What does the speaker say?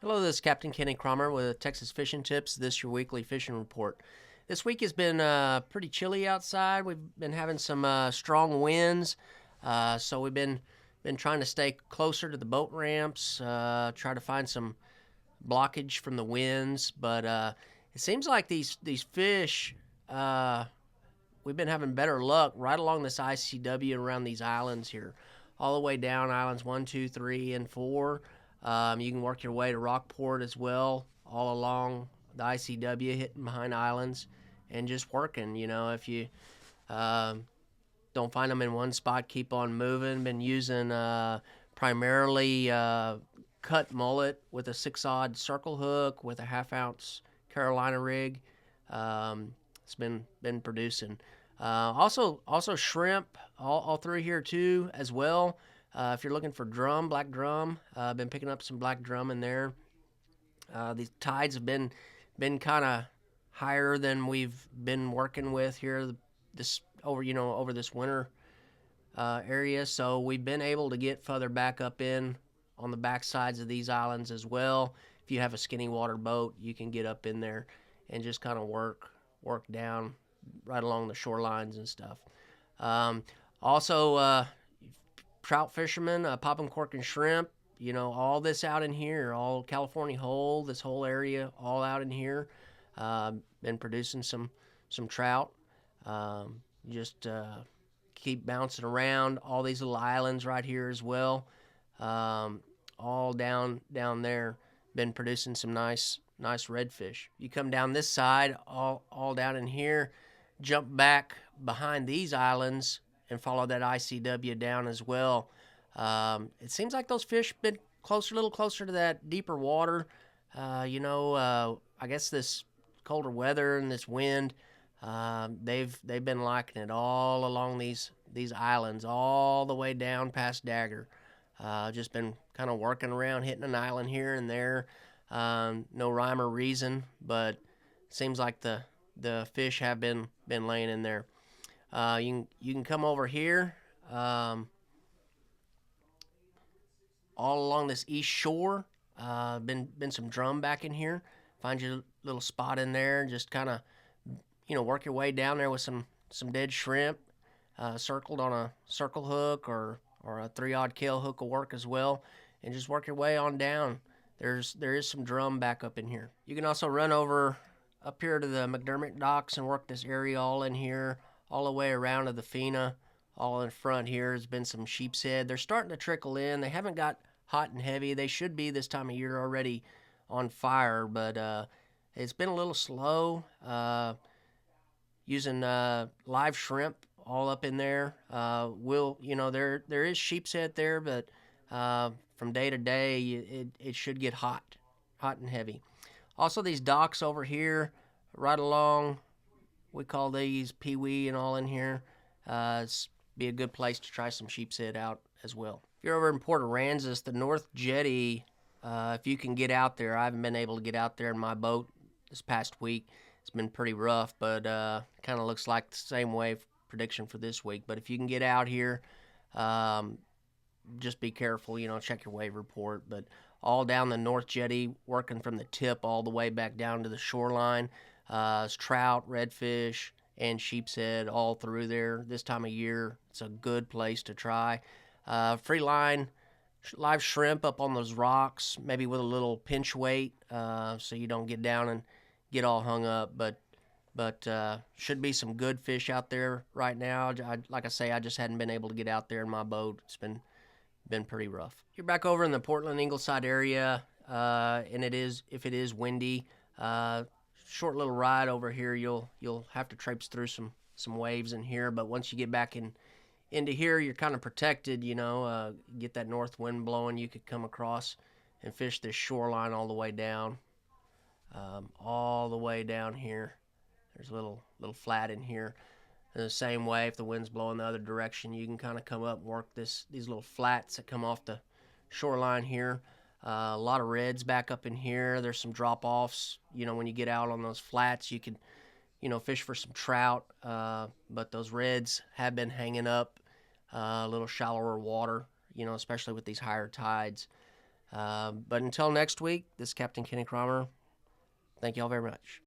Hello, this is Captain Kenny Kramer with Texas Fishing Tips. This is your weekly fishing report. This week has been pretty chilly outside. We've been having some strong winds, so we've been trying to stay closer to the boat ramps, try to find some blockage from the winds. But it seems like these fish, we've been having better luck right along this ICW around these islands here, all the way down islands 1, 2, 3, and 4. You can work your way to Rockport as well, all along the ICW, hitting behind islands and just working. If you um, don't find them in one spot, keep on moving. Been using primarily cut mullet with a 6-odd circle hook with a half-ounce Carolina rig. It's been producing. Also shrimp all through here too as well. If you're looking for black drum, been picking up some black drum in there. These tides have been kind of higher than we've been working with here this over this winter area, so we've been able to get further back up in on the back sides of these islands as well. If you have a skinny water boat, you can get up in there and just kind of work down right along the shorelines and stuff. Also, trout fishermen, popping cork and shrimp. All this out in here, all California whole, this whole area, all out in here. Been producing some trout. Just keep bouncing around all these little islands right here as well. All down there, been producing some nice redfish. You come down this side, all down in here, jump back behind these islands and follow that ICW down as well. It seems like those fish been a little closer to that deeper water. I guess this colder weather and this wind, they've been liking it all along these islands, all the way down past Dagger. Just been kind of working around, hitting an island here and there. No rhyme or reason, but it seems like the fish have been laying in there. You can come over here, all along this east shore. Been some drum back in here. Find your little spot in there, and just kind of work your way down there with some dead shrimp, circled on a circle hook or a 3-odd Kale hook will work as well, and just work your way on down. There is some drum back up in here. You can also run over up here to the McDermott docks and work this area all in here, all the way around to the Fina. All in front here has been some sheep's head. They're starting to trickle in. They haven't got hot and heavy. They should be this time of year already on fire, but it's been a little slow. Using live shrimp all up in there. There is sheep's head there, but from day to day, it should get hot and heavy. Also, these docks over here, right along, we call these Pee-wee and all in here. It's be a good place to try some sheep's head out as well. If you're over in Port Aransas, the North Jetty, if you can get out there, I haven't been able to get out there in my boat this past week. It's been pretty rough, but kind of looks like the same wave prediction for this week. But if you can get out here, just be careful, check your wave report. But all down the North Jetty, working from the tip all the way back down to the shoreline. It's trout, redfish, and sheep's head all through there this time of year. It's a good place to try. Free line, live shrimp up on those rocks, maybe with a little pinch weight, so you don't get down and get all hung up. But should be some good fish out there right now. Like I say, I just hadn't been able to get out there in my boat. It's been pretty rough. You're back over in the Portland Ingleside area, and if it is windy, short little ride over here. You'll have to traipse through some waves in here, but once you get back into here, you're kind of protected. Get that north wind blowing, you could come across and fish this shoreline all the way down, all the way down here. There's a little flat in here. In the same way, if the wind's blowing the other direction, you can kind of come up and work these little flats that come off the shoreline here. A lot of reds back up in here. There's some drop-offs. When you get out on those flats, you can, fish for some trout. But those reds have been hanging up a little shallower water, especially with these higher tides. But until next week, this is Captain Kenny Kramer. Thank you all very much.